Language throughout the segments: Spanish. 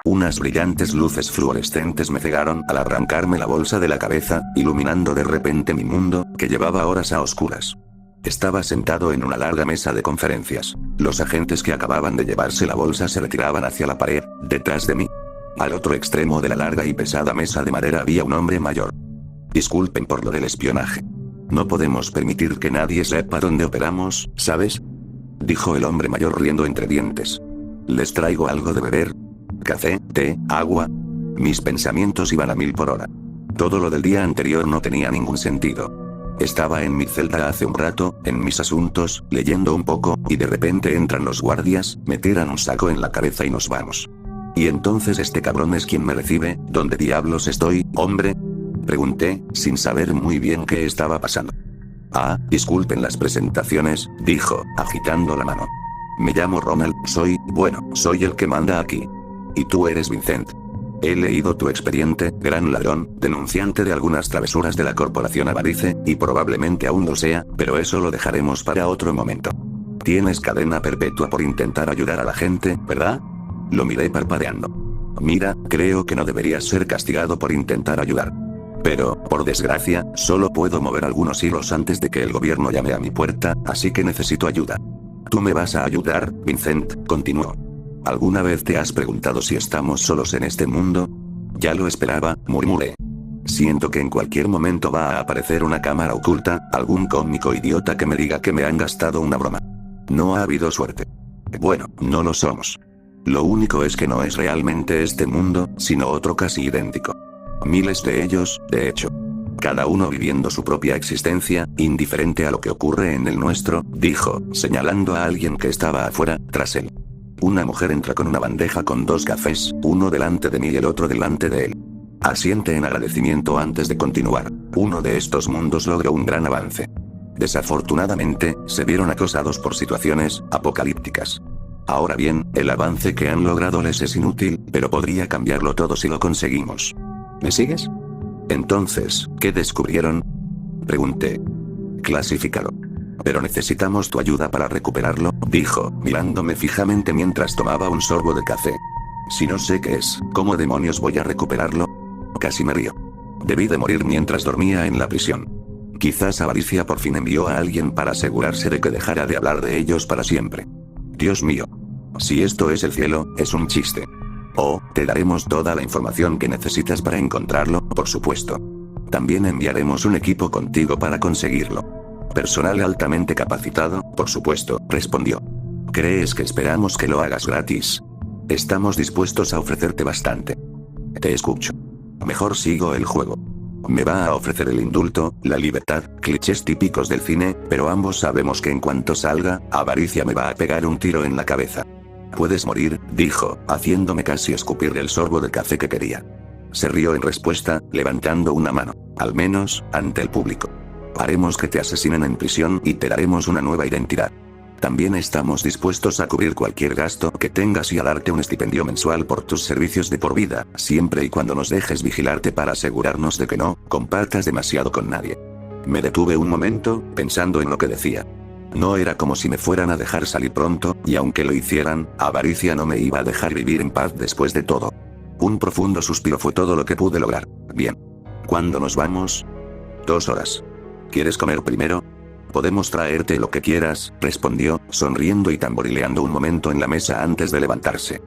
Unas brillantes luces fluorescentes me cegaron al arrancarme la bolsa de la cabeza, iluminando de repente mi mundo, que llevaba horas a oscuras. Estaba sentado en una larga mesa de conferencias. Los agentes que acababan de llevarse la bolsa se retiraban hacia la pared, detrás de mí. Al otro extremo de la larga y pesada mesa de madera había un hombre mayor. Disculpen por lo del espionaje. No podemos permitir que nadie sepa dónde operamos, ¿sabes? Dijo el hombre mayor riendo entre dientes. ¿Les traigo algo de beber? ¿Café, té, agua? Mis pensamientos iban a 1000 por hora. Todo lo del día anterior no tenía ningún sentido. Estaba en mi celda hace un rato, en mis asuntos, leyendo un poco, y de repente entran los guardias, me tiran un saco en la cabeza y nos vamos. Y entonces este cabrón es quien me recibe. ¿Dónde diablos estoy, hombre? Pregunté, sin saber muy bien qué estaba pasando. Ah, disculpen las presentaciones, dijo, agitando la mano. Me llamo Ronald, soy el que manda aquí. Y tú eres Vincent. He leído tu expediente, gran ladrón, denunciante de algunas travesuras de la corporación Avarice, y probablemente aún lo sea, pero eso lo dejaremos para otro momento. Tienes cadena perpetua por intentar ayudar a la gente, ¿verdad? Lo miré parpadeando. Mira, creo que no deberías ser castigado por intentar ayudar. Pero, por desgracia, solo puedo mover algunos hilos antes de que el gobierno llame a mi puerta, así que necesito ayuda. ¿Tú me vas a ayudar, Vincent? Continuó. ¿Alguna vez te has preguntado si estamos solos en este mundo? Ya lo esperaba, murmuré. Siento que en cualquier momento va a aparecer una cámara oculta, algún cómico idiota que me diga que me han gastado una broma. No ha habido suerte. Bueno, no lo somos. Lo único es que no es realmente este mundo, sino otro casi idéntico. Miles de ellos, de hecho. Cada uno viviendo su propia existencia, indiferente a lo que ocurre en el nuestro, dijo, señalando a alguien que estaba afuera, tras él. Una mujer entra con una bandeja con 2 cafés, uno delante de mí y el otro delante de él. Asiente en agradecimiento antes de continuar. Uno de estos mundos logró un gran avance. Desafortunadamente, se vieron acosados por situaciones apocalípticas. Ahora bien, el avance que han logrado les es inútil, pero podría cambiarlo todo si lo conseguimos. ¿Me sigues? Entonces, ¿qué descubrieron? Pregunté. Clasíficalo. Pero necesitamos tu ayuda para recuperarlo, dijo, mirándome fijamente mientras tomaba un sorbo de café. Si no sé qué es, ¿cómo demonios voy a recuperarlo? Casi me río. Debí de morir mientras dormía en la prisión. Quizás Avaricia por fin envió a alguien para asegurarse de que dejara de hablar de ellos para siempre. Dios mío. Si esto es el cielo, es un chiste. Oh, te daremos toda la información que necesitas para encontrarlo, por supuesto. También enviaremos un equipo contigo para conseguirlo. Personal altamente capacitado, por supuesto, respondió. ¿Crees que esperamos que lo hagas gratis? Estamos dispuestos a ofrecerte bastante. Te escucho. Mejor sigo el juego. Me va a ofrecer el indulto, la libertad, clichés típicos del cine, pero ambos sabemos que en cuanto salga, Avaricia me va a pegar un tiro en la cabeza. Puedes morir, dijo, haciéndome casi escupir el sorbo de café que quería. Se rió en respuesta, levantando una mano, al menos, ante el público. Haremos que te asesinen en prisión y te daremos una nueva identidad. También estamos dispuestos a cubrir cualquier gasto que tengas y a darte un estipendio mensual por tus servicios de por vida, siempre y cuando nos dejes vigilarte para asegurarnos de que no compartas demasiado con nadie. Me detuve un momento, pensando en lo que decía. No era como si me fueran a dejar salir pronto, y aunque lo hicieran, Avaricia no me iba a dejar vivir en paz después de todo. Un profundo suspiro fue todo lo que pude lograr. Bien. ¿Cuándo nos vamos? 2 horas. ¿Quieres comer primero? Podemos traerte lo que quieras, respondió, sonriendo y tamborileando un momento en la mesa antes de levantarse.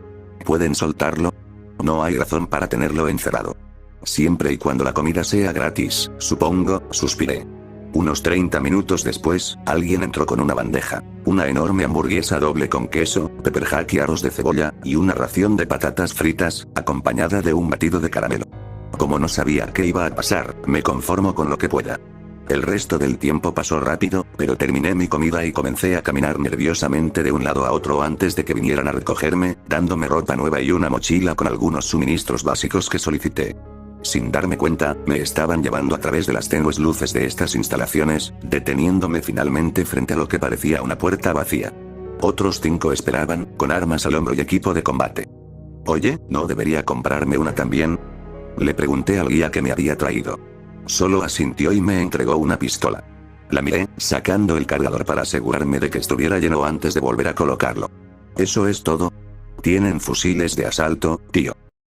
¿Pueden soltarlo? No hay razón para tenerlo encerrado. Siempre y cuando la comida sea gratis, supongo, suspiré. Unos 30 minutos después, alguien entró con una bandeja, una enorme hamburguesa doble con queso, pepperjack y aros de cebolla, y una ración de patatas fritas, acompañada de un batido de caramelo. Como no sabía qué iba a pasar, me conformo con lo que pueda. El resto del tiempo pasó rápido, pero terminé mi comida y comencé a caminar nerviosamente de un lado a otro antes de que vinieran a recogerme, dándome ropa nueva y una mochila con algunos suministros básicos que solicité. Sin darme cuenta, me estaban llevando a través de las tenues luces de estas instalaciones, deteniéndome finalmente frente a lo que parecía una puerta vacía. Otros 5 esperaban, con armas al hombro y equipo de combate. Oye, ¿no debería comprarme una también? Le pregunté al guía que me había traído. Solo asintió y me entregó una pistola. La miré, sacando el cargador para asegurarme de que estuviera lleno antes de volver a colocarlo. ¿Eso es todo? Tienen fusiles de asalto, tío.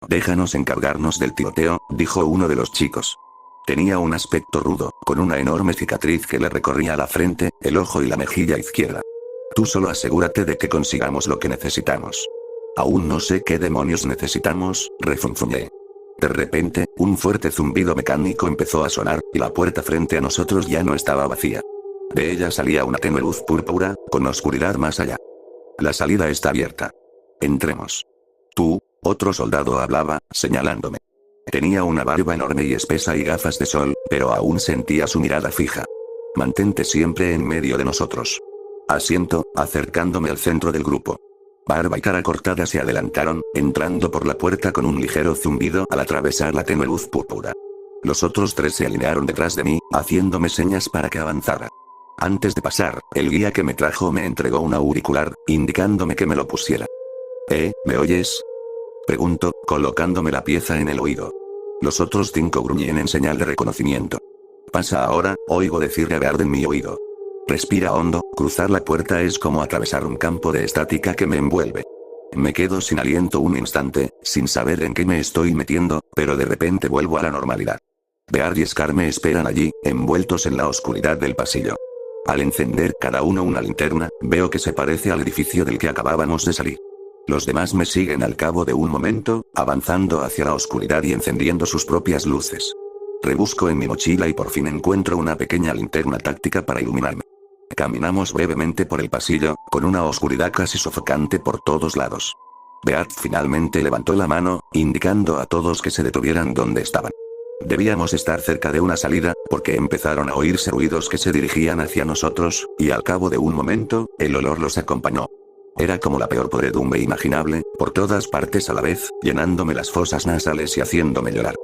Déjanos encargarnos del tiroteo, dijo uno de los chicos. Tenía un aspecto rudo, con una enorme cicatriz que le recorría la frente, el ojo y la mejilla izquierda. Tú solo asegúrate de que consigamos lo que necesitamos. Aún no sé qué demonios necesitamos, refunfuñé. De repente, un fuerte zumbido mecánico empezó a sonar, y la puerta frente a nosotros ya no estaba vacía. De ella salía una tenue luz púrpura, con oscuridad más allá. La salida está abierta. Entremos. Tú, otro soldado hablaba, señalándome. Tenía una barba enorme y espesa y gafas de sol, pero aún sentía su mirada fija. Mantente siempre en medio de nosotros. Asiento, acercándome al centro del grupo. Barba y cara cortada se adelantaron, entrando por la puerta con un ligero zumbido al atravesar la tenue luz púrpura. Los otros tres se alinearon detrás de mí, haciéndome señas para que avanzara. Antes de pasar, el guía que me trajo me entregó un auricular, indicándome que me lo pusiera. ¿Me oyes? Pregunto, colocándome la pieza en el oído. Los otros 5 gruñen en señal de reconocimiento. Pasa ahora, oigo decir a Beard en mi oído. Respira hondo, cruzar la puerta es como atravesar un campo de estática que me envuelve. Me quedo sin aliento un instante, sin saber en qué me estoy metiendo, pero de repente vuelvo a la normalidad. Beard y Scar me esperan allí, envueltos en la oscuridad del pasillo. Al encender cada uno una linterna, veo que se parece al edificio del que acabábamos de salir. Los demás me siguen al cabo de un momento, avanzando hacia la oscuridad y encendiendo sus propias luces. Rebusco en mi mochila y por fin encuentro una pequeña linterna táctica para iluminarme. Caminamos brevemente por el pasillo, con una oscuridad casi sofocante por todos lados. Beat finalmente levantó la mano, indicando a todos que se detuvieran donde estaban. Debíamos estar cerca de una salida, porque empezaron a oírse ruidos que se dirigían hacia nosotros, y al cabo de un momento, el olor los acompañó. Era como la peor podredumbre imaginable, por todas partes a la vez, llenándome las fosas nasales y haciéndome llorar.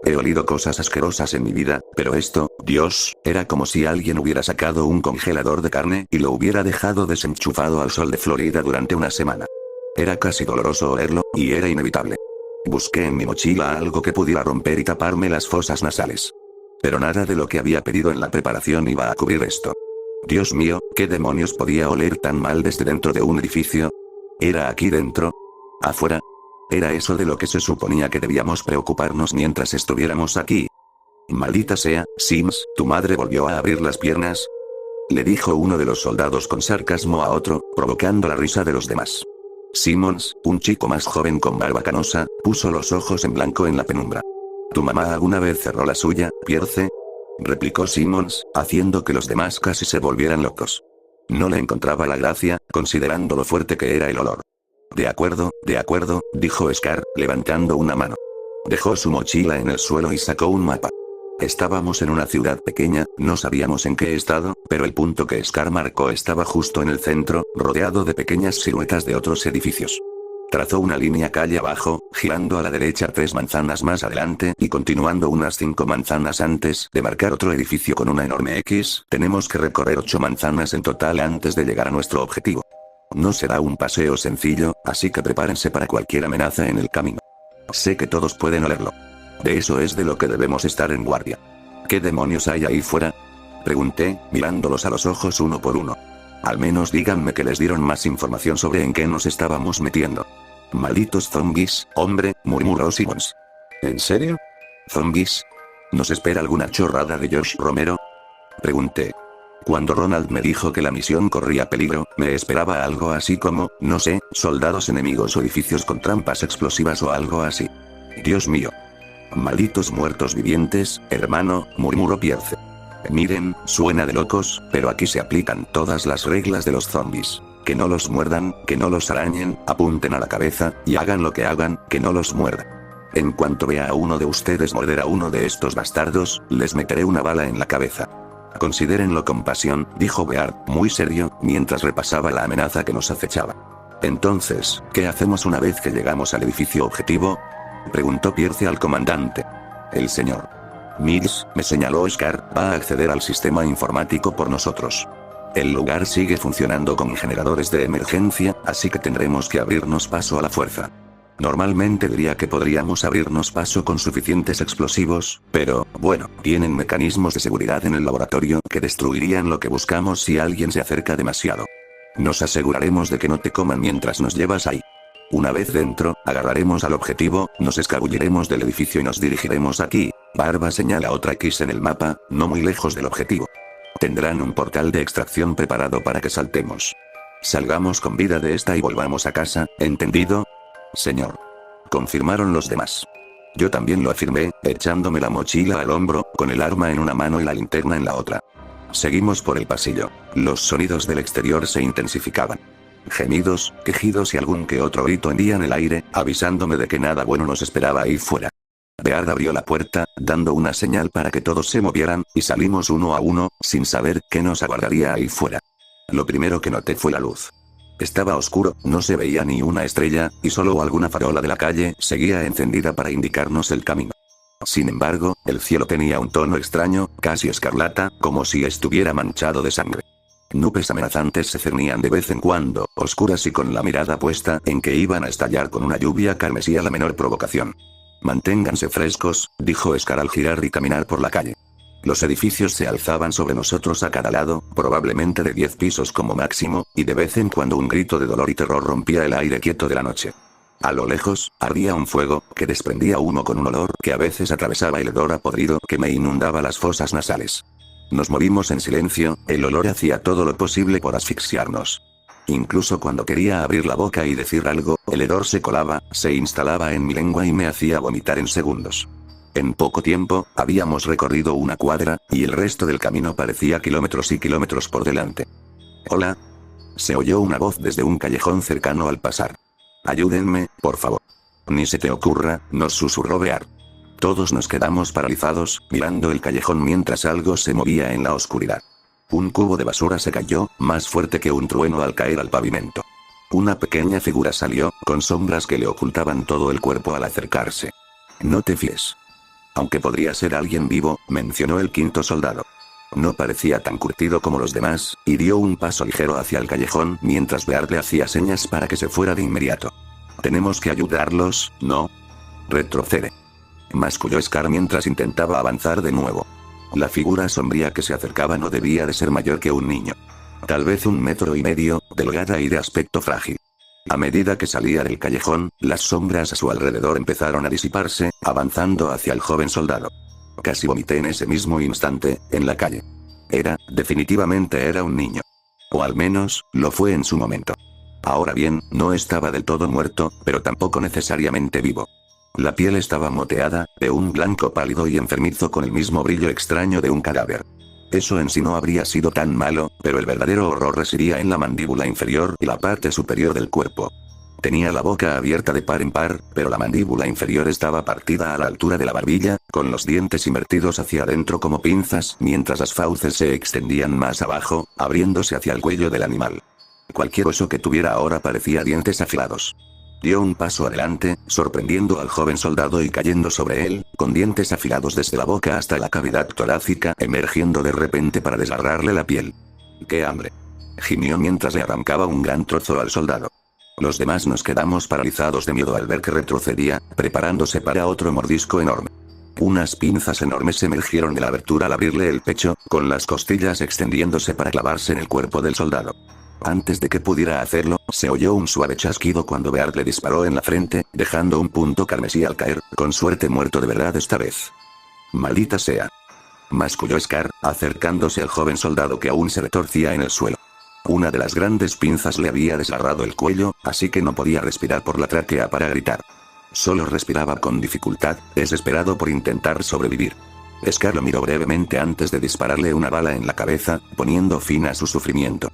He olido cosas asquerosas en mi vida, pero esto, Dios, era como si alguien hubiera sacado un congelador de carne y lo hubiera dejado desenchufado al sol de Florida durante una semana. Era casi doloroso olerlo, y era inevitable. Busqué en mi mochila algo que pudiera romper y taparme las fosas nasales. Pero nada de lo que había pedido en la preparación iba a cubrir esto. Dios mío, ¿qué demonios podía oler tan mal desde dentro de un edificio? ¿Era aquí dentro? ¿Afuera? ¿Era eso de lo que se suponía que debíamos preocuparnos mientras estuviéramos aquí? Maldita sea, Sims, ¿tu madre volvió a abrir las piernas? Le dijo uno de los soldados con sarcasmo a otro, provocando la risa de los demás. Simmons, un chico más joven con barba canosa, puso los ojos en blanco en la penumbra. ¿Tu mamá alguna vez cerró la suya, Pierce? Replicó Simmons, haciendo que los demás casi se volvieran locos. No le encontraba la gracia, considerando lo fuerte que era el olor. De acuerdo, dijo Scar, levantando una mano. Dejó su mochila en el suelo y sacó un mapa. Estábamos en una ciudad pequeña, no sabíamos en qué estado, pero el punto que Scar marcó estaba justo en el centro, rodeado de pequeñas siluetas de otros edificios. Trazó una línea calle abajo, girando a la derecha 3 manzanas más adelante y continuando unas 5 manzanas antes de marcar otro edificio con una enorme X. Tenemos que recorrer 8 manzanas en total antes de llegar a nuestro objetivo. No será un paseo sencillo, así que prepárense para cualquier amenaza en el camino. Sé que todos pueden olerlo. De eso es de lo que debemos estar en guardia. ¿Qué demonios hay ahí fuera? Pregunté, mirándolos a los ojos uno por uno. Al menos díganme que les dieron más información sobre en qué nos estábamos metiendo. Malditos zombies, hombre, murmuró Simmons. ¿En serio? ¿Zombies? ¿Nos espera alguna chorrada de Josh Romero? Pregunté. Cuando Ronald me dijo que la misión corría peligro, me esperaba algo así como, no sé, soldados enemigos o edificios con trampas explosivas o algo así. Dios mío. Malditos muertos vivientes, hermano, murmuró Pierce. Miren, suena de locos, pero aquí se aplican todas las reglas de los zombies. Que no los muerdan, que no los arañen, apunten a la cabeza, y hagan lo que hagan, que no los muerdan. En cuanto vea a uno de ustedes morder a uno de estos bastardos, les meteré una bala en la cabeza. Considérenlo con pasión, dijo Beard, muy serio, mientras repasaba la amenaza que nos acechaba. Entonces, ¿qué hacemos una vez que llegamos al edificio objetivo? Preguntó Pierce al comandante. El señor Mills, me señaló Scar, va a acceder al sistema informático por nosotros. El lugar sigue funcionando con generadores de emergencia, así que tendremos que abrirnos paso a la fuerza. Normalmente diría que podríamos abrirnos paso con suficientes explosivos, pero, bueno, tienen mecanismos de seguridad en el laboratorio que destruirían lo que buscamos si alguien se acerca demasiado. Nos aseguraremos de que no te coman mientras nos llevas ahí. Una vez dentro, agarraremos al objetivo, nos escabulliremos del edificio y nos dirigiremos aquí. Barba señala otra X en el mapa, no muy lejos del objetivo. Tendrán un portal de extracción preparado para que saltemos. Salgamos con vida de esta y volvamos a casa, ¿entendido? Señor. Confirmaron los demás. Yo también lo afirmé, echándome la mochila al hombro, con el arma en una mano y la linterna en la otra. Seguimos por el pasillo. Los sonidos del exterior se intensificaban. Gemidos, quejidos y algún que otro grito hendían el aire, avisándome de que nada bueno nos esperaba ahí fuera. Beard abrió la puerta, dando una señal para que todos se movieran, y salimos uno a uno, sin saber qué nos aguardaría ahí fuera. Lo primero que noté fue la luz. Estaba oscuro, no se veía ni una estrella, y solo alguna farola de la calle seguía encendida para indicarnos el camino. Sin embargo, el cielo tenía un tono extraño, casi escarlata, como si estuviera manchado de sangre. Nubes amenazantes se cernían de vez en cuando, oscuras y con la mirada puesta en que iban a estallar con una lluvia carmesí a la menor provocación. Manténganse frescos, dijo Scar al girar y caminar por la calle. Los edificios se alzaban sobre nosotros a cada lado, probablemente de 10 pisos como máximo, y de vez en cuando un grito de dolor y terror rompía el aire quieto de la noche. A lo lejos, ardía un fuego, que desprendía humo con un olor que a veces atravesaba el hedor a podrido que me inundaba las fosas nasales. Nos movimos en silencio, el olor hacía todo lo posible por asfixiarnos. Incluso cuando quería abrir la boca y decir algo, el hedor se colaba, se instalaba en mi lengua y me hacía vomitar en segundos. En poco tiempo, habíamos recorrido una cuadra, y el resto del camino parecía kilómetros y kilómetros por delante. «Hola». Se oyó una voz desde un callejón cercano al pasar. «Ayúdenme, por favor». «Ni se te ocurra», nos susurró Beard. Todos nos quedamos paralizados, mirando el callejón mientras algo se movía en la oscuridad. Un cubo de basura se cayó, más fuerte que un trueno al caer al pavimento. Una pequeña figura salió, con sombras que le ocultaban todo el cuerpo al acercarse. «No te fíes». «Aunque podría ser alguien vivo», mencionó el quinto soldado. No parecía tan curtido como los demás, y dio un paso ligero hacia el callejón mientras Beard le hacía señas para que se fuera de inmediato. «Tenemos que ayudarlos, ¿no?» «Retrocede», masculló Scar mientras intentaba avanzar de nuevo. La figura sombría que se acercaba no debía de ser mayor que un niño. Tal vez 1,5 metros, delgada y de aspecto frágil. A medida que salía del callejón, las sombras a su alrededor empezaron a disiparse, avanzando hacia el joven soldado. Casi vomité en ese mismo instante, en la calle. Definitivamente era un niño. O al menos, lo fue en su momento. Ahora bien, no estaba del todo muerto, pero tampoco necesariamente vivo. La piel estaba moteada, de un blanco pálido y enfermizo con el mismo brillo extraño de un cadáver. Eso en sí no habría sido tan malo, pero el verdadero horror residía en la mandíbula inferior y la parte superior del cuerpo. Tenía la boca abierta de par en par, pero la mandíbula inferior estaba partida a la altura de la barbilla, con los dientes invertidos hacia adentro como pinzas, mientras las fauces se extendían más abajo, abriéndose hacia el cuello del animal. Cualquier hueso que tuviera ahora parecía dientes afilados. Dio un paso adelante, sorprendiendo al joven soldado y cayendo sobre él, con dientes afilados desde la boca hasta la cavidad torácica, emergiendo de repente para desgarrarle la piel. «¡Qué hambre!», gimió mientras le arrancaba un gran trozo al soldado. Los demás nos quedamos paralizados de miedo al ver que retrocedía, preparándose para otro mordisco enorme. Unas pinzas enormes emergieron de la abertura al abrirle el pecho, con las costillas extendiéndose para clavarse en el cuerpo del soldado. Antes de que pudiera hacerlo, se oyó un suave chasquido cuando Beard le disparó en la frente, dejando un punto carmesí al caer, con suerte muerto de verdad esta vez. «Maldita sea», masculló Scar, acercándose al joven soldado que aún se retorcía en el suelo. Una de las grandes pinzas le había desgarrado el cuello, así que no podía respirar por la tráquea para gritar. Solo respiraba con dificultad, desesperado por intentar sobrevivir. Scar lo miró brevemente antes de dispararle una bala en la cabeza, poniendo fin a su sufrimiento.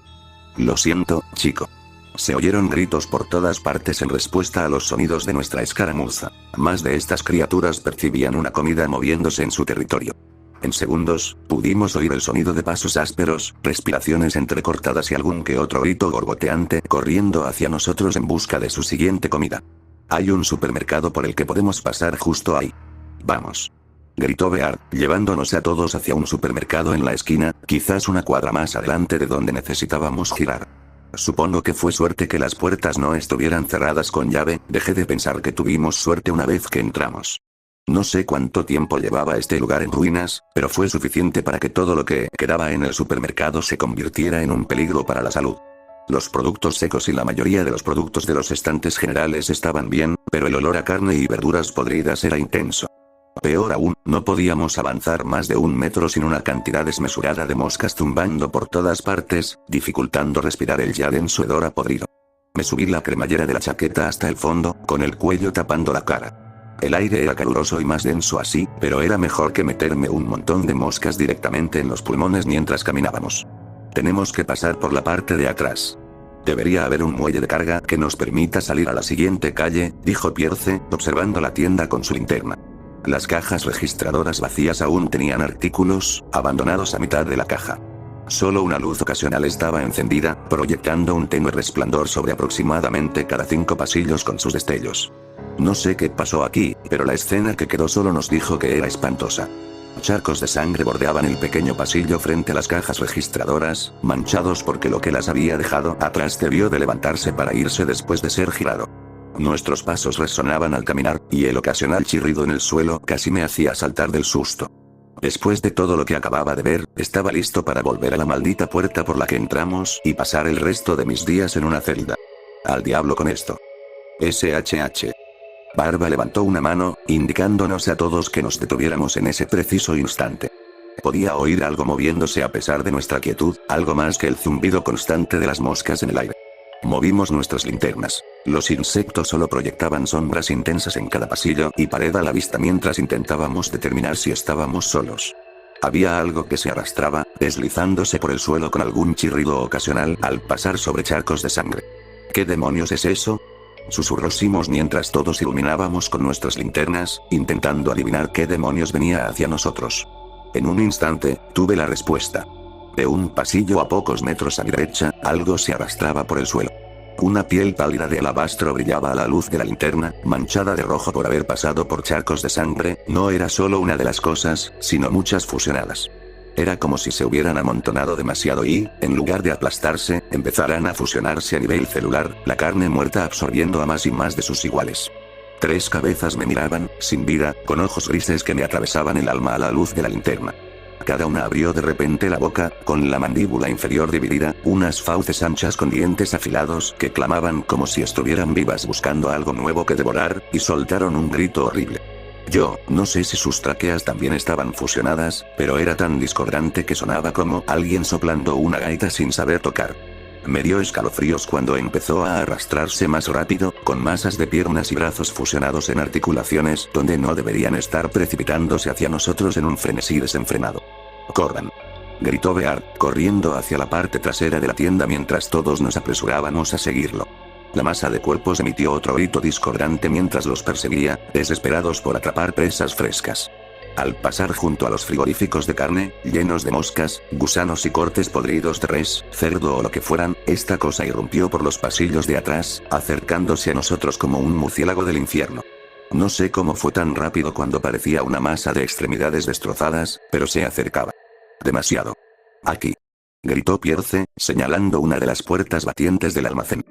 «Lo siento, chico». Se oyeron gritos por todas partes en respuesta a los sonidos de nuestra escaramuza. Más de estas criaturas percibían una comida moviéndose en su territorio. En segundos, pudimos oír el sonido de pasos ásperos, respiraciones entrecortadas y algún que otro grito gorgoteante corriendo hacia nosotros en busca de su siguiente comida. «Hay un supermercado por el que podemos pasar justo ahí. Vamos», gritó Beard, llevándonos a todos hacia un supermercado en la esquina, quizás una cuadra más adelante de donde necesitábamos girar. Supongo que fue suerte que las puertas no estuvieran cerradas con llave, dejé de pensar que tuvimos suerte una vez que entramos. No sé cuánto tiempo llevaba este lugar en ruinas, pero fue suficiente para que todo lo que quedaba en el supermercado se convirtiera en un peligro para la salud. Los productos secos y la mayoría de los productos de los estantes generales estaban bien, pero el olor a carne y verduras podridas era intenso. Peor aún, no podíamos avanzar más de 1 metro sin una cantidad desmesurada de moscas zumbando por todas partes, dificultando respirar el ya denso hedor a podrido. Me subí la cremallera de la chaqueta hasta el fondo, con el cuello tapando la cara. El aire era caluroso y más denso así, pero era mejor que meterme un montón de moscas directamente en los pulmones mientras caminábamos. Tenemos que pasar por la parte de atrás. Debería haber un muelle de carga que nos permita salir a la siguiente calle, dijo Pierce, observando la tienda con su linterna. Las cajas registradoras vacías aún tenían artículos, abandonados a mitad de la caja. Solo una luz ocasional estaba encendida, proyectando un tenue resplandor sobre aproximadamente cada 5 pasillos con sus destellos. No sé qué pasó aquí, pero la escena que quedó solo nos dijo que era espantosa. Charcos de sangre bordeaban el pequeño pasillo frente a las cajas registradoras, manchados porque lo que las había dejado atrás debió de levantarse para irse después de ser girado. Nuestros pasos resonaban al caminar, y el ocasional chirrido en el suelo casi me hacía saltar del susto. Después de todo lo que acababa de ver, estaba listo para volver a la maldita puerta por la que entramos y pasar el resto de mis días en una celda. Al diablo con esto. SHH. Barba levantó una mano, indicándonos a todos que nos detuviéramos en ese preciso instante. Podía oír algo moviéndose a pesar de nuestra quietud, algo más que el zumbido constante de las moscas en el aire. Movimos nuestras linternas. Los insectos solo proyectaban sombras intensas en cada pasillo y pared a la vista mientras intentábamos determinar si estábamos solos. Había algo que se arrastraba, deslizándose por el suelo con algún chirrido ocasional al pasar sobre charcos de sangre. ¿Qué demonios es eso?, susurró Simmons mientras todos iluminábamos con nuestras linternas, intentando adivinar qué demonios venía hacia nosotros. En un instante, tuve la respuesta. De un pasillo a pocos metros a mi derecha, algo se arrastraba por el suelo. Una piel pálida de alabastro brillaba a la luz de la linterna, manchada de rojo por haber pasado por charcos de sangre. No era solo una de las cosas, sino muchas fusionadas. Era como si se hubieran amontonado demasiado y, en lugar de aplastarse, empezaran a fusionarse a nivel celular, la carne muerta absorbiendo a más y más de sus iguales. 3 cabezas me miraban, sin vida, con ojos grises que me atravesaban el alma a la luz de la linterna. Cada una abrió de repente la boca, con la mandíbula inferior dividida, unas fauces anchas con dientes afilados que clamaban como si estuvieran vivas buscando algo nuevo que devorar, y soltaron un grito horrible. Yo, no sé si sus tráqueas también estaban fusionadas, pero era tan discordante que sonaba como alguien soplando una gaita sin saber tocar. Me dio escalofríos cuando empezó a arrastrarse más rápido, con masas de piernas y brazos fusionados en articulaciones donde no deberían estar precipitándose hacia nosotros en un frenesí desenfrenado. ¡Corran!, gritó Beard, corriendo hacia la parte trasera de la tienda mientras todos nos apresurábamos a seguirlo. La masa de cuerpos emitió otro grito discordante mientras los perseguía, desesperados por atrapar presas frescas. Al pasar junto a los frigoríficos de carne, llenos de moscas, gusanos y cortes podridos de res, cerdo o lo que fueran, esta cosa irrumpió por los pasillos de atrás, acercándose a nosotros como un murciélago del infierno. No sé cómo fue tan rápido cuando parecía una masa de extremidades destrozadas, pero se acercaba. Demasiado. Aquí. Gritó Pierce, señalando una de las puertas batientes del almacén.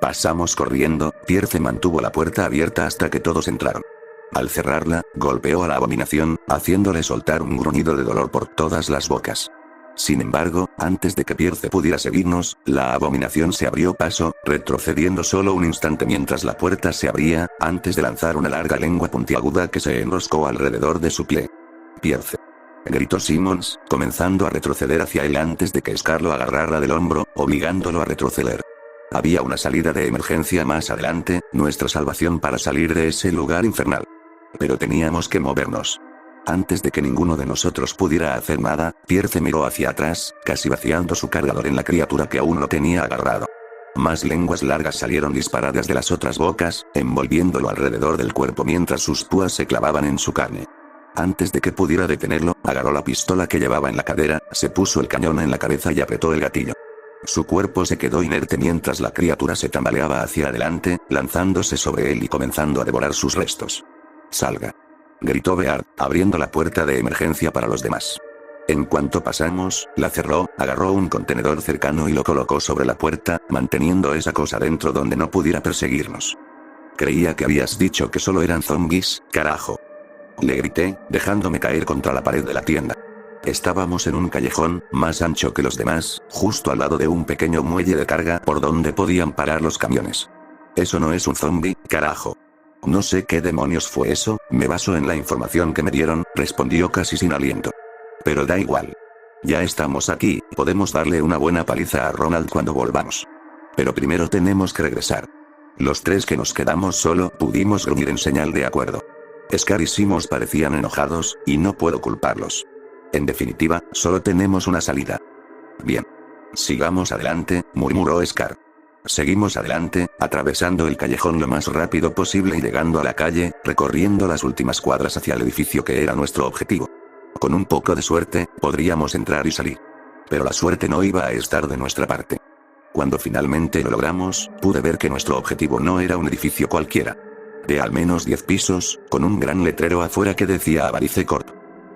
Pasamos corriendo. Pierce mantuvo la puerta abierta hasta que todos entraron. Al cerrarla, golpeó a la abominación, haciéndole soltar un gruñido de dolor por todas las bocas. Sin embargo, antes de que Pierce pudiera seguirnos, la abominación se abrió paso, retrocediendo solo un instante mientras la puerta se abría, antes de lanzar una larga lengua puntiaguda que se enroscó alrededor de su pie. Pierce, gritó Simmons, comenzando a retroceder hacia él antes de que Scar lo agarrara del hombro, obligándolo a retroceder. Había una salida de emergencia más adelante, nuestra salvación para salir de ese lugar infernal. Pero teníamos que movernos. Antes de que ninguno de nosotros pudiera hacer nada, Pierce miró hacia atrás, casi vaciando su cargador en la criatura que aún lo tenía agarrado. Más lenguas largas salieron disparadas de las otras bocas, envolviéndolo alrededor del cuerpo mientras sus púas se clavaban en su carne. Antes de que pudiera detenerlo, agarró la pistola que llevaba en la cadera, se puso el cañón en la cabeza y apretó el gatillo. Su cuerpo se quedó inerte mientras la criatura se tambaleaba hacia adelante, lanzándose sobre él y comenzando a devorar sus restos. «Salga», gritó Beard, abriendo la puerta de emergencia para los demás. En cuanto pasamos, la cerró, agarró un contenedor cercano y lo colocó sobre la puerta, manteniendo esa cosa dentro donde no pudiera perseguirnos. Creía que habías dicho que solo eran zombies, carajo. Le grité, dejándome caer contra la pared de la tienda. Estábamos en un callejón, más ancho que los demás, justo al lado de un pequeño muelle de carga por donde podían parar los camiones. Eso no es un zombie, carajo. No sé qué demonios fue eso, me baso en la información que me dieron, respondió casi sin aliento. Pero da igual. Ya estamos aquí, podemos darle una buena paliza a Ronald cuando volvamos. Pero primero tenemos que regresar. Los tres que nos quedamos solo pudimos gruñir en señal de acuerdo. Scar y Simmons parecían enojados, y no puedo culparlos. En definitiva, solo tenemos una salida. Bien. Sigamos adelante, murmuró Scar. Seguimos adelante, atravesando el callejón lo más rápido posible y llegando a la calle, recorriendo las últimas cuadras hacia el edificio que era nuestro objetivo. Con un poco de suerte, podríamos entrar y salir. Pero la suerte no iba a estar de nuestra parte. Cuando finalmente lo logramos, pude ver que nuestro objetivo no era un edificio cualquiera. De al menos 10 pisos, con un gran letrero afuera que decía Avarice Corp.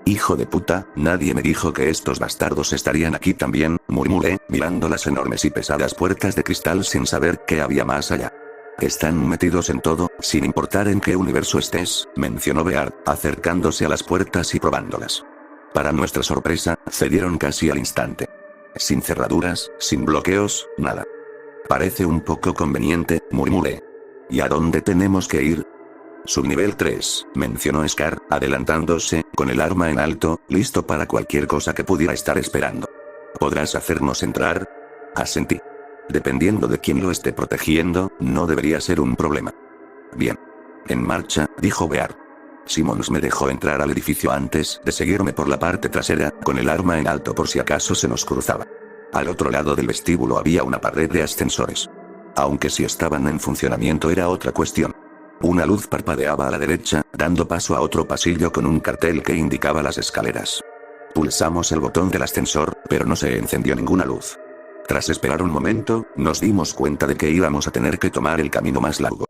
Hijo de puta, nadie me dijo que estos bastardos estarían aquí también, murmuré, mirando las enormes y pesadas puertas de cristal sin saber qué había más allá. Están metidos en todo, sin importar en qué universo estés, mencionó Beard, acercándose a las puertas y probándolas. Para nuestra sorpresa, cedieron casi al instante. Sin cerraduras, sin bloqueos, nada. Parece un poco conveniente, murmuré. ¿Y a dónde tenemos que ir? Subnivel 3, mencionó Scar, adelantándose, con el arma en alto, listo para cualquier cosa que pudiera estar esperando. ¿Podrás hacernos entrar? Asentí. Dependiendo de quién lo esté protegiendo, no debería ser un problema. Bien. En marcha, dijo Beard. Simmons me dejó entrar al edificio antes de seguirme por la parte trasera, con el arma en alto por si acaso se nos cruzaba. Al otro lado del vestíbulo había una pared de ascensores. Aunque si estaban en funcionamiento era otra cuestión. Una luz parpadeaba a la derecha, dando paso a otro pasillo con un cartel que indicaba las escaleras. Pulsamos el botón del ascensor, pero no se encendió ninguna luz. Tras esperar un momento, nos dimos cuenta de que íbamos a tener que tomar el camino más largo.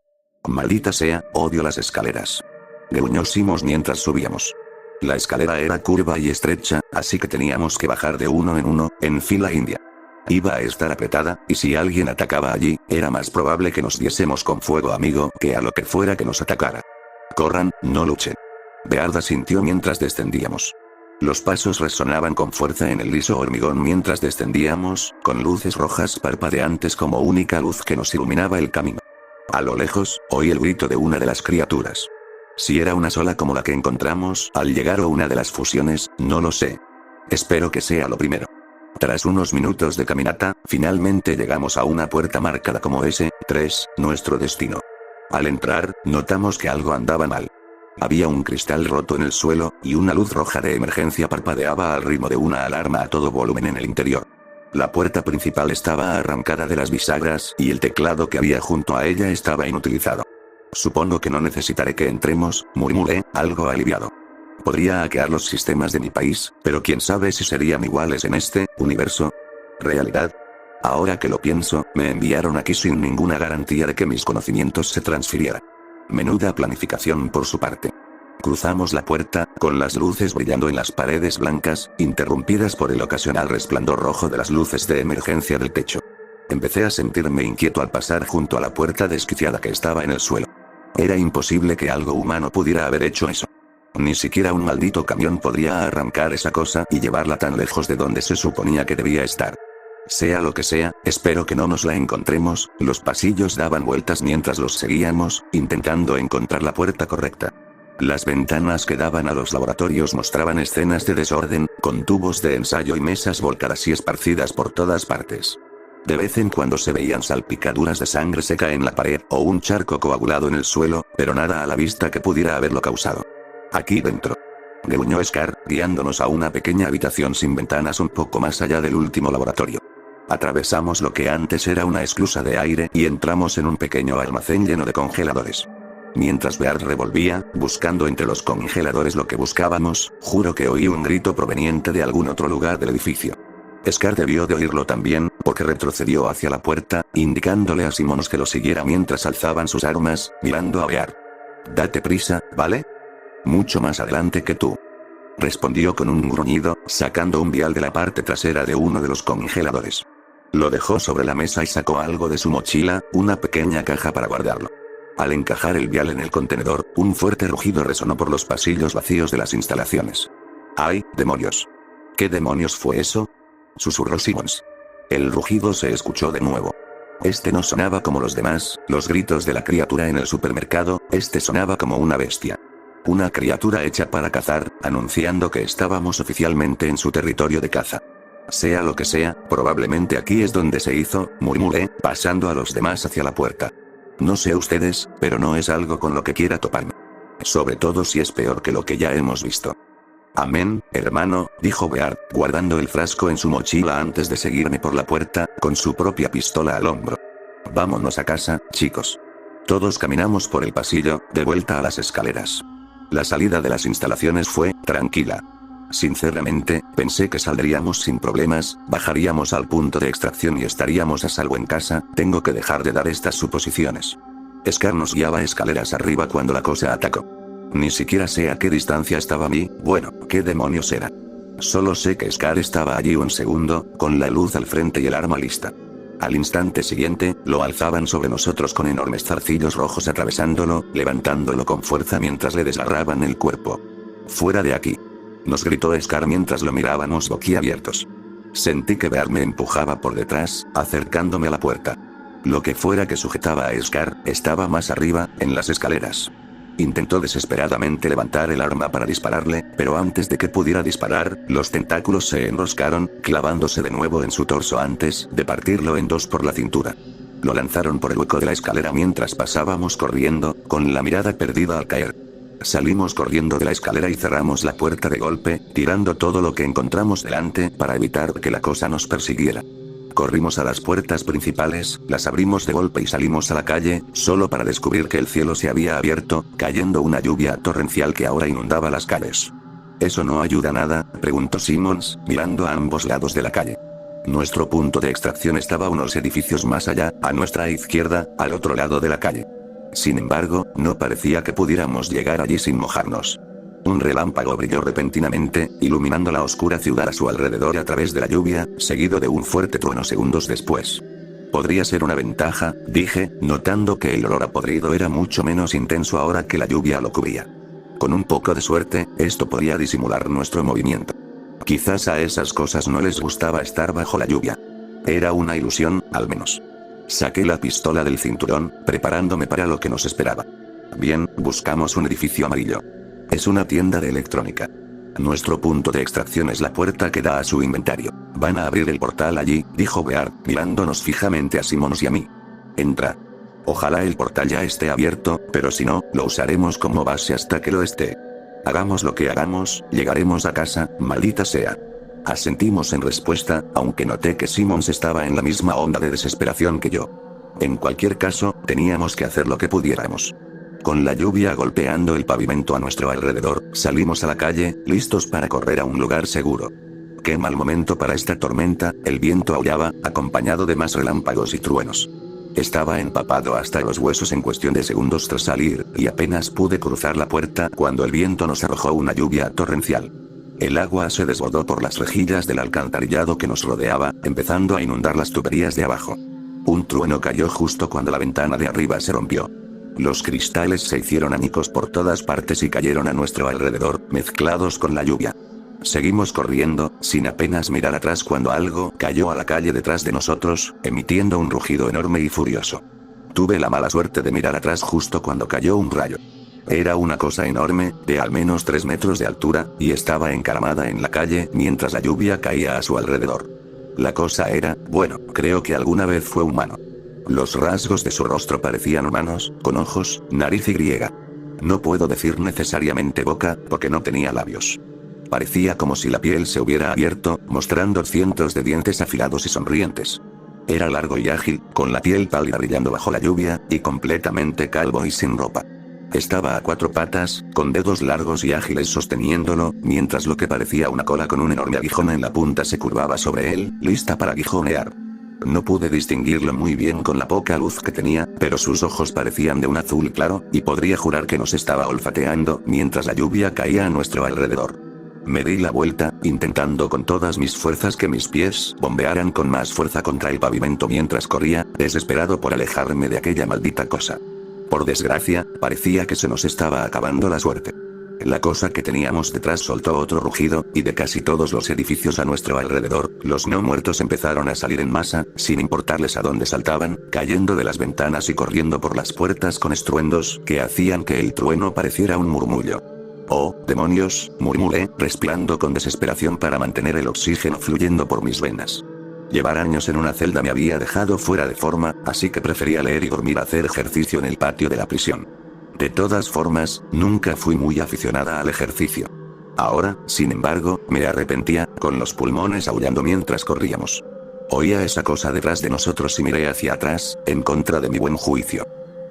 Maldita sea, odio las escaleras. Gruñó Simmons mientras subíamos. La escalera era curva y estrecha, así que teníamos que bajar de uno, en fila india. Iba a estar apretada, y si alguien atacaba allí, era más probable que nos diésemos con fuego amigo que a lo que fuera que nos atacara. Corran, no luchen. Beard asintió mientras descendíamos. Los pasos resonaban con fuerza en el liso hormigón mientras descendíamos, con luces rojas parpadeantes como única luz que nos iluminaba el camino. A lo lejos, oí el grito de una de las criaturas. Si era una sola como la que encontramos al llegar o una de las fusiones, no lo sé. Espero que sea lo primero. Tras unos minutos de caminata, finalmente llegamos a una puerta marcada como S3, nuestro destino. Al entrar, notamos que algo andaba mal. Había un cristal roto en el suelo, y una luz roja de emergencia parpadeaba al ritmo de una alarma a todo volumen en el interior. La puerta principal estaba arrancada de las bisagras, y el teclado que había junto a ella estaba inutilizado. Supongo que no necesitaré que entremos, murmuré, algo aliviado. Podría hackear los sistemas de mi país, pero quién sabe si serían iguales en este universo. ¿Realidad? Ahora que lo pienso, me enviaron aquí sin ninguna garantía de que mis conocimientos se transfirieran. Menuda planificación por su parte. Cruzamos la puerta, con las luces brillando en las paredes blancas, interrumpidas por el ocasional resplandor rojo de las luces de emergencia del techo. Empecé a sentirme inquieto al pasar junto a la puerta desquiciada que estaba en el suelo. Era imposible que algo humano pudiera haber hecho eso. Ni siquiera un maldito camión podría arrancar esa cosa y llevarla tan lejos de donde se suponía que debía estar. Sea lo que sea, espero que no nos la encontremos. Los pasillos daban vueltas mientras los seguíamos, intentando encontrar la puerta correcta. Las ventanas que daban a los laboratorios mostraban escenas de desorden, con tubos de ensayo y mesas volcadas y esparcidas por todas partes. De vez en cuando se veían salpicaduras de sangre seca en la pared o un charco coagulado en el suelo, pero nada a la vista que pudiera haberlo causado. Aquí dentro. Gruñó Scar, guiándonos a una pequeña habitación sin ventanas un poco más allá del último laboratorio. Atravesamos lo que antes era una esclusa de aire y entramos en un pequeño almacén lleno de congeladores. Mientras Beard revolvía, buscando entre los congeladores lo que buscábamos, juro que oí un grito proveniente de algún otro lugar del edificio. Scar debió de oírlo también, porque retrocedió hacia la puerta, indicándole a Simmons que lo siguiera mientras alzaban sus armas, mirando a Beard. Date prisa, ¿vale? Mucho más adelante que tú. respondió con un gruñido, sacando un vial de la parte trasera de uno de los congeladores. Lo dejó sobre la mesa y sacó algo de su mochila, una pequeña caja para guardarlo. Al encajar el vial en el contenedor, un fuerte rugido resonó por los pasillos vacíos de las instalaciones. ¡Ay, demonios! ¿Qué demonios fue eso?, susurró Simmons. El rugido se escuchó de nuevo. Este no sonaba como los demás, los gritos de la criatura en el supermercado, este sonaba como una bestia. Una criatura hecha para cazar, anunciando que estábamos oficialmente en su territorio de caza. Sea lo que sea, probablemente aquí es donde se hizo, murmuré, pasando a los demás hacia la puerta. No sé ustedes, pero no es algo con lo que quiera toparme. Sobre todo si es peor que lo que ya hemos visto. Amén, hermano, dijo Beard, guardando el frasco en su mochila antes de seguirme por la puerta, con su propia pistola al hombro. Vámonos a casa, chicos. Todos caminamos por el pasillo, de vuelta a las escaleras. La salida de las instalaciones fue tranquila. Sinceramente, pensé que saldríamos sin problemas, bajaríamos al punto de extracción y estaríamos a salvo en casa. Tengo que dejar de dar estas suposiciones. Scar nos guiaba escaleras arriba cuando la cosa atacó. Ni siquiera sé a qué distancia estaba bueno, ¿qué demonios era? Solo sé que Scar estaba allí un segundo, con la luz al frente y el arma lista. Al instante siguiente, lo alzaban sobre nosotros con enormes zarcillos rojos atravesándolo, levantándolo con fuerza mientras le desgarraban el cuerpo. ¡Fuera de aquí!, nos gritó Scar mientras lo mirábamos boquiabiertos. Sentí que Bear me empujaba por detrás, acercándome a la puerta. Lo que fuera que sujetaba a Scar, estaba más arriba, en las escaleras. Intentó desesperadamente levantar el arma para dispararle, pero antes de que pudiera disparar, los tentáculos se enroscaron, clavándose de nuevo en su torso antes de partirlo en dos por la cintura. Lo lanzaron por el hueco de la escalera mientras pasábamos corriendo, con la mirada perdida al caer. Salimos corriendo de la escalera y cerramos la puerta de golpe, tirando todo lo que encontramos delante para evitar que la cosa nos persiguiera. Corrimos a las puertas principales, las abrimos de golpe y salimos a la calle, solo para descubrir que el cielo se había abierto, cayendo una lluvia torrencial que ahora inundaba las calles. ¿Eso no ayuda nada?, preguntó Simmons, mirando a ambos lados de la calle. Nuestro punto de extracción estaba unos edificios más allá, a nuestra izquierda, al otro lado de la calle. Sin embargo, no parecía que pudiéramos llegar allí sin mojarnos. Un relámpago brilló repentinamente, iluminando la oscura ciudad a su alrededor a través de la lluvia, seguido de un fuerte trueno segundos después. Podría ser una ventaja, dije, notando que el olor a podrido era mucho menos intenso ahora que la lluvia lo cubría. Con un poco de suerte, esto podía disimular nuestro movimiento. Quizás a esas cosas no les gustaba estar bajo la lluvia. Era una ilusión, al menos. Saqué la pistola del cinturón, preparándome para lo que nos esperaba. Bien, buscamos un edificio amarillo. Es una tienda de electrónica. Nuestro punto de extracción es la puerta que da a su inventario. Van a abrir el portal allí, dijo Beard, mirándonos fijamente a Simmons y a mí. Entra. Ojalá el portal ya esté abierto, pero si no, lo usaremos como base hasta que lo esté. Hagamos lo que hagamos, llegaremos a casa, maldita sea. Asentimos en respuesta, aunque noté que Simmons estaba en la misma onda de desesperación que yo. En cualquier caso, teníamos que hacer lo que pudiéramos. Con la lluvia golpeando el pavimento a nuestro alrededor, salimos a la calle, listos para correr a un lugar seguro. Qué mal momento para esta tormenta, el viento aullaba, acompañado de más relámpagos y truenos. Estaba empapado hasta los huesos en cuestión de segundos tras salir, y apenas pude cruzar la puerta cuando el viento nos arrojó una lluvia torrencial. El agua se desbordó por las rejillas del alcantarillado que nos rodeaba, empezando a inundar las tuberías de abajo. Un trueno cayó justo cuando la ventana de arriba se rompió. Los cristales se hicieron añicos por todas partes y cayeron a nuestro alrededor, mezclados con la lluvia. Seguimos corriendo, sin apenas mirar atrás cuando algo cayó a la calle detrás de nosotros, emitiendo un rugido enorme y furioso. Tuve la mala suerte de mirar atrás justo cuando cayó un rayo. Era una cosa enorme, de al menos 3 metros de altura, y estaba encaramada en la calle mientras la lluvia caía a su alrededor. La cosa era, bueno, creo que alguna vez fue humano. Los rasgos de su rostro parecían humanos, con ojos, nariz y griega. No puedo decir necesariamente boca, porque no tenía labios. Parecía como si la piel se hubiera abierto, mostrando cientos de dientes afilados y sonrientes. Era largo y ágil, con la piel pálida brillando bajo la lluvia, y completamente calvo y sin ropa. Estaba a 4 patas, con dedos largos y ágiles sosteniéndolo, mientras lo que parecía una cola con un enorme aguijón en la punta se curvaba sobre él, lista para aguijonear. No pude distinguirlo muy bien con la poca luz que tenía, pero sus ojos parecían de un azul claro, y podría jurar que nos estaba olfateando mientras la lluvia caía a nuestro alrededor. Me di la vuelta, intentando con todas mis fuerzas que mis pies bombearan con más fuerza contra el pavimento mientras corría, desesperado por alejarme de aquella maldita cosa. Por desgracia, parecía que se nos estaba acabando la suerte. La cosa que teníamos detrás soltó otro rugido, y de casi todos los edificios a nuestro alrededor, los no muertos empezaron a salir en masa, sin importarles a dónde saltaban, cayendo de las ventanas y corriendo por las puertas con estruendos que hacían que el trueno pareciera un murmullo. «Oh, demonios», murmuré, respirando con desesperación para mantener el oxígeno fluyendo por mis venas. Llevar años en una celda me había dejado fuera de forma, así que prefería leer y dormir a hacer ejercicio en el patio de la prisión. De todas formas, nunca fui muy aficionada al ejercicio. Ahora, sin embargo, me arrepentía, con los pulmones aullando mientras corríamos. Oía esa cosa detrás de nosotros y miré hacia atrás, en contra de mi buen juicio.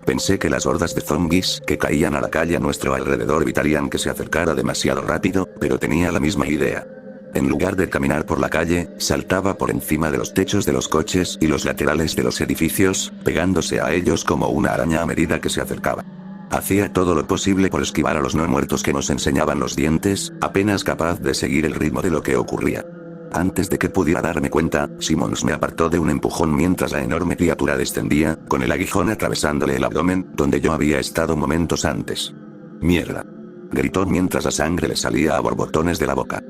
Pensé que las hordas de zombies que caían a la calle a nuestro alrededor evitarían que se acercara demasiado rápido, pero tenía la misma idea. En lugar de caminar por la calle, saltaba por encima de los techos de los coches y los laterales de los edificios, pegándose a ellos como una araña a medida que se acercaba. Hacía todo lo posible por esquivar a los no muertos que nos enseñaban los dientes, apenas capaz de seguir el ritmo de lo que ocurría. Antes de que pudiera darme cuenta, Simmons me apartó de un empujón mientras la enorme criatura descendía, con el aguijón atravesándole el abdomen, donde yo había estado momentos antes. «¡Mierda!», gritó mientras la sangre le salía a borbotones de la boca.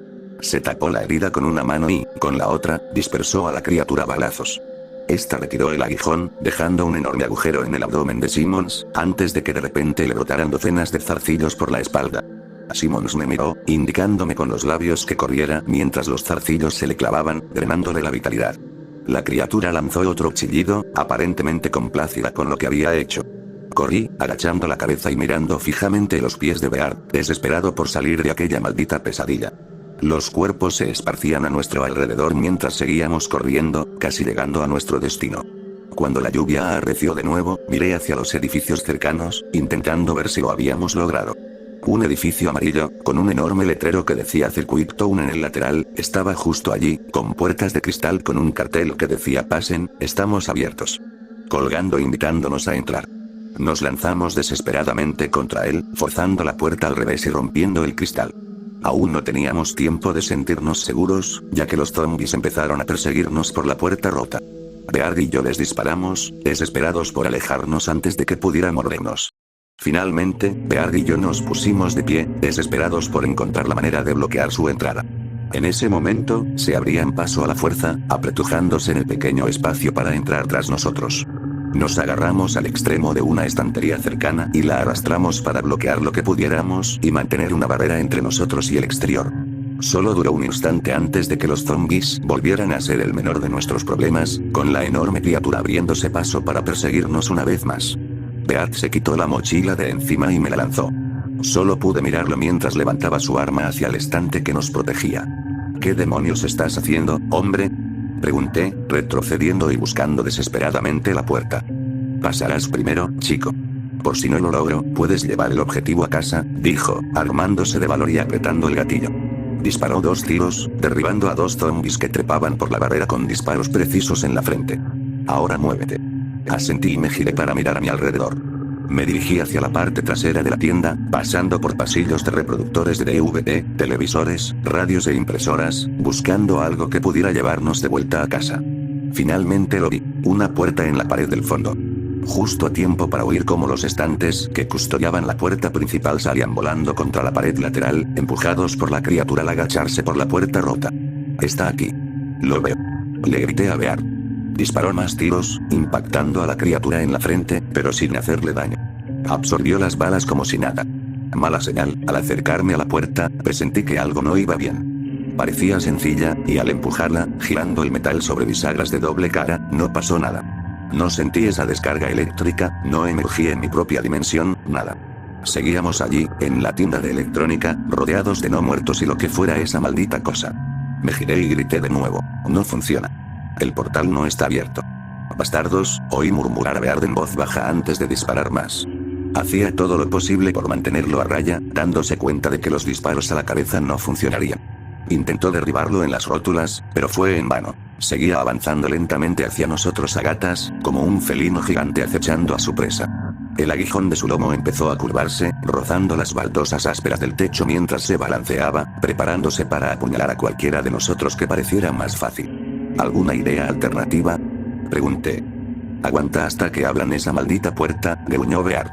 Se tapó la herida con una mano y, con la otra, dispersó a la criatura a balazos. Esta retiró el aguijón, dejando un enorme agujero en el abdomen de Simmons, antes de que de repente le brotaran docenas de zarcillos por la espalda. Simmons me miró, indicándome con los labios que corriera mientras los zarcillos se le clavaban, drenándole la vitalidad. La criatura lanzó otro chillido, aparentemente complacida con lo que había hecho. Corrí, agachando la cabeza y mirando fijamente los pies de Beard, desesperado por salir de aquella maldita pesadilla. Los cuerpos se esparcían a nuestro alrededor mientras seguíamos corriendo, casi llegando a nuestro destino. Cuando la lluvia arreció de nuevo, miré hacia los edificios cercanos, intentando ver si lo habíamos logrado. Un edificio amarillo, con un enorme letrero que decía Circuit Town en el lateral, estaba justo allí, con puertas de cristal con un cartel que decía «Pasen, estamos abiertos», colgando invitándonos a entrar. Nos lanzamos desesperadamente contra él, forzando la puerta al revés y rompiendo el cristal. Aún no teníamos tiempo de sentirnos seguros, ya que los zombies empezaron a perseguirnos por la puerta rota. Beard y yo les disparamos, desesperados por alejarnos antes de que pudiera mordernos. Finalmente, Beard y yo nos pusimos de pie, desesperados por encontrar la manera de bloquear su entrada. En ese momento, se abrían paso a la fuerza, apretujándose en el pequeño espacio para entrar tras nosotros. Nos agarramos al extremo de una estantería cercana y la arrastramos para bloquear lo que pudiéramos y mantener una barrera entre nosotros y el exterior. Solo duró un instante antes de que los zombies volvieran a ser el menor de nuestros problemas, con la enorme criatura abriéndose paso para perseguirnos una vez más. Beard se quitó la mochila de encima y me la lanzó. Solo pude mirarlo mientras levantaba su arma hacia el estante que nos protegía. «¿Qué demonios estás haciendo, hombre?», pregunté, retrocediendo y buscando desesperadamente la puerta. «Pasarás primero, chico. Por si no lo logro, puedes llevar el objetivo a casa», dijo, armándose de valor y apretando el gatillo. Disparó 2 tiros, derribando a 2 zombies que trepaban por la barrera con disparos precisos en la frente. «Ahora muévete». Asentí y me giré para mirar a mi alrededor. Me dirigí hacia la parte trasera de la tienda, pasando por pasillos de reproductores de DVD, televisores, radios e impresoras, buscando algo que pudiera llevarnos de vuelta a casa. Finalmente lo vi, una puerta en la pared del fondo. Justo a tiempo para oír cómo los estantes que custodiaban la puerta principal salían volando contra la pared lateral, empujados por la criatura al agacharse por la puerta rota. «Está aquí. Lo veo», le grité a Beard. Disparó más tiros, impactando a la criatura en la frente, pero sin hacerle daño. Absorbió las balas como si nada. Mala señal, al acercarme a la puerta, presentí que algo no iba bien. Parecía sencilla, y al empujarla, girando el metal sobre bisagras de doble cara, no pasó nada. No sentí esa descarga eléctrica, no emergí en mi propia dimensión, nada. Seguíamos allí, en la tienda de electrónica, rodeados de no muertos y lo que fuera esa maldita cosa. Me giré y grité de nuevo. «No funciona. El portal no está abierto». «Bastardos», oí murmurar a Beard en voz baja antes de disparar más. Hacía todo lo posible por mantenerlo a raya, dándose cuenta de que los disparos a la cabeza no funcionarían. Intentó derribarlo en las rótulas, pero fue en vano. Seguía avanzando lentamente hacia nosotros a gatas, como un felino gigante acechando a su presa. El aguijón de su lomo empezó a curvarse, rozando las baldosas ásperas del techo mientras se balanceaba, preparándose para apuñalar a cualquiera de nosotros que pareciera más fácil. ¿Alguna idea alternativa?, pregunté. Aguanta hasta que abran esa maldita puerta, gruñó Beard.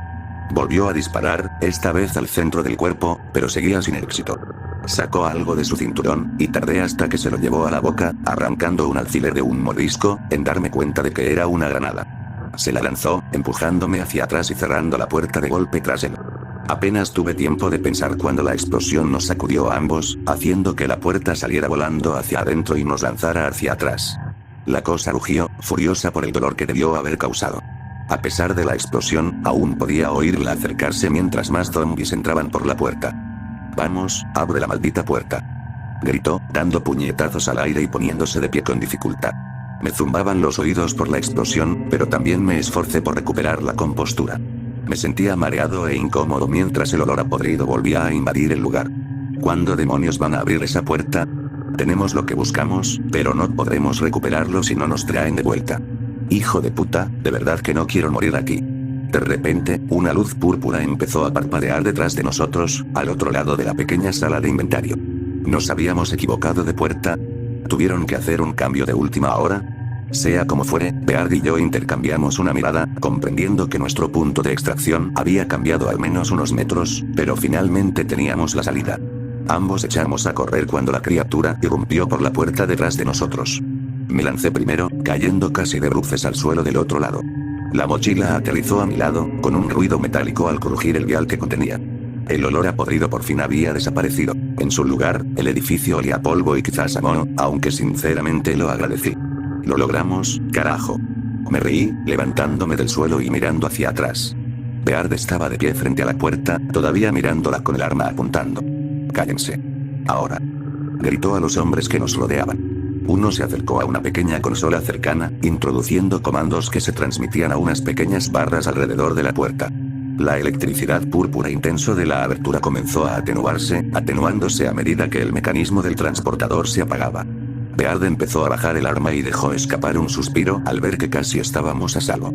Volvió a disparar, esta vez al centro del cuerpo, pero seguía sin éxito. Sacó algo de su cinturón, y tardé hasta que se lo llevó a la boca, arrancando un alfiler de un mordisco, en darme cuenta de que era una granada. Se la lanzó, empujándome hacia atrás y cerrando la puerta de golpe tras él. Apenas tuve tiempo de pensar cuando la explosión nos sacudió a ambos, haciendo que la puerta saliera volando hacia adentro y nos lanzara hacia atrás. La cosa rugió, furiosa por el dolor que debió haber causado. A pesar de la explosión, aún podía oírla acercarse mientras más zombies entraban por la puerta. «Vamos, abre la maldita puerta», gritó, dando puñetazos al aire y poniéndose de pie con dificultad. Me zumbaban los oídos por la explosión, pero también me esforcé por recuperar la compostura. Me sentía mareado e incómodo mientras el olor a podrido volvía a invadir el lugar. ¿Cuándo demonios van a abrir esa puerta? Tenemos lo que buscamos, pero no podremos recuperarlo si no nos traen de vuelta. Hijo de puta, de verdad que no quiero morir aquí. De repente, una luz púrpura empezó a parpadear detrás de nosotros, al otro lado de la pequeña sala de inventario. ¿Nos habíamos equivocado de puerta? ¿Tuvieron que hacer un cambio de última hora? Sea como fuere, Beard y yo intercambiamos una mirada, comprendiendo que nuestro punto de extracción había cambiado al menos unos metros, pero finalmente teníamos la salida. Ambos echamos a correr cuando la criatura irrumpió por la puerta detrás de nosotros. Me lancé primero, cayendo casi de bruces al suelo del otro lado. La mochila aterrizó a mi lado, con un ruido metálico al crujir el vial que contenía. El olor a podrido por fin había desaparecido. En su lugar, el edificio olía a polvo y quizás a moho, aunque sinceramente lo agradecí. Lo logramos, carajo. Me reí, levantándome del suelo y mirando hacia atrás. Beard estaba de pie frente a la puerta, todavía mirándola con el arma apuntando. «Cállense. Ahora», gritó a los hombres que nos rodeaban. Uno se acercó a una pequeña consola cercana, introduciendo comandos que se transmitían a unas pequeñas barras alrededor de la puerta. La electricidad púrpura intenso de la abertura comenzó a atenuarse, atenuándose a medida que el mecanismo del transportador se apagaba. Beard empezó a bajar el arma y dejó escapar un suspiro al ver que casi estábamos a salvo.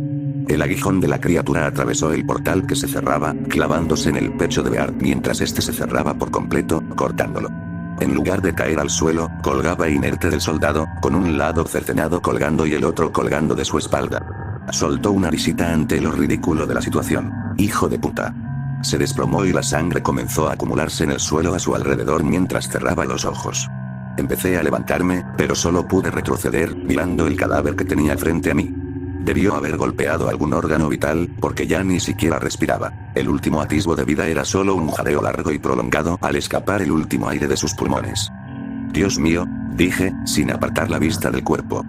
El aguijón de la criatura atravesó el portal que se cerraba, clavándose en el pecho de Beard mientras este se cerraba por completo, cortándolo. En lugar de caer al suelo, colgaba inerte del soldado, con un lado cercenado colgando y el otro colgando de su espalda. Soltó una risita ante lo ridículo de la situación. «Hijo de puta». Se desplomó y la sangre comenzó a acumularse en el suelo a su alrededor mientras cerraba los ojos. Empecé a levantarme, pero solo pude retroceder, mirando el cadáver que tenía frente a mí. Debió haber golpeado algún órgano vital, porque ya ni siquiera respiraba. El último atisbo de vida era solo un jadeo largo y prolongado al escapar el último aire de sus pulmones. «Dios mío», dije, sin apartar la vista del cuerpo.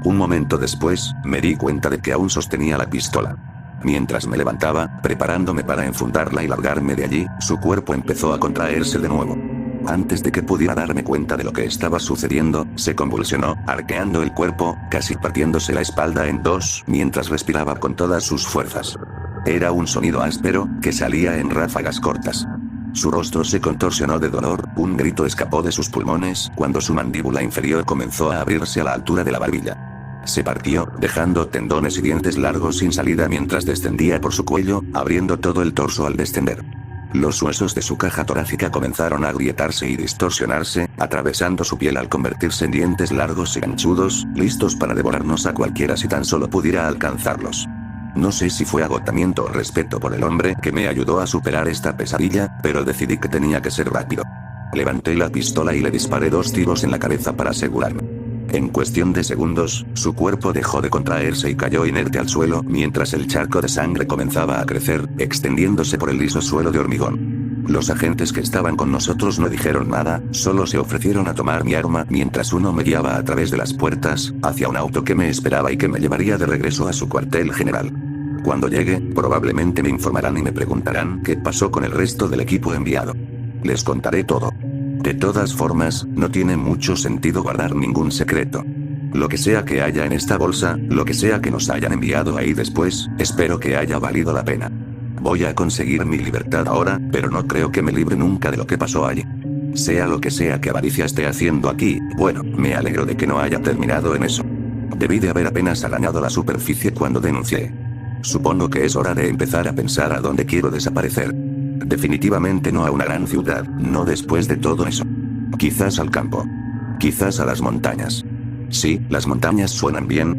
Un momento después, me di cuenta de que aún sostenía la pistola. Mientras me levantaba, preparándome para enfundarla y largarme de allí, su cuerpo empezó a contraerse de nuevo. Antes de que pudiera darme cuenta de lo que estaba sucediendo, se convulsionó, arqueando el cuerpo, casi partiéndose la espalda en dos, mientras respiraba con todas sus fuerzas. Era un sonido áspero, que salía en ráfagas cortas. Su rostro se contorsionó de dolor, un grito escapó de sus pulmones cuando su mandíbula inferior comenzó a abrirse a la altura de la barbilla. Se partió, dejando tendones y dientes largos sin salida mientras descendía por su cuello, abriendo todo el torso al descender. Los huesos de su caja torácica comenzaron a agrietarse y distorsionarse, atravesando su piel al convertirse en dientes largos y ganchudos, listos para devorarnos a cualquiera si tan solo pudiera alcanzarlos. No sé si fue agotamiento o respeto por el hombre que me ayudó a superar esta pesadilla, pero decidí que tenía que ser rápido. Levanté la pistola y le disparé 2 tiros en la cabeza para asegurarme. En cuestión de segundos, su cuerpo dejó de contraerse y cayó inerte al suelo mientras el charco de sangre comenzaba a crecer, extendiéndose por el liso suelo de hormigón. Los agentes que estaban con nosotros no dijeron nada, solo se ofrecieron a tomar mi arma mientras uno me guiaba a través de las puertas, hacia un auto que me esperaba y que me llevaría de regreso a su cuartel general. Cuando llegue, probablemente me informarán y me preguntarán qué pasó con el resto del equipo enviado. Les contaré todo. De todas formas, no tiene mucho sentido guardar ningún secreto. Lo que sea que haya en esta bolsa, lo que sea que nos hayan enviado ahí después, espero que haya valido la pena. Voy a conseguir mi libertad ahora, pero no creo que me libre nunca de lo que pasó allí. Sea lo que sea que Avaricia esté haciendo aquí, bueno, me alegro de que no haya terminado en eso. Debí de haber apenas arañado la superficie cuando denuncié. Supongo que es hora de empezar a pensar a dónde quiero desaparecer. Definitivamente no a una gran ciudad, no después de todo eso. Quizás al campo. Quizás a las montañas. Sí, las montañas suenan bien,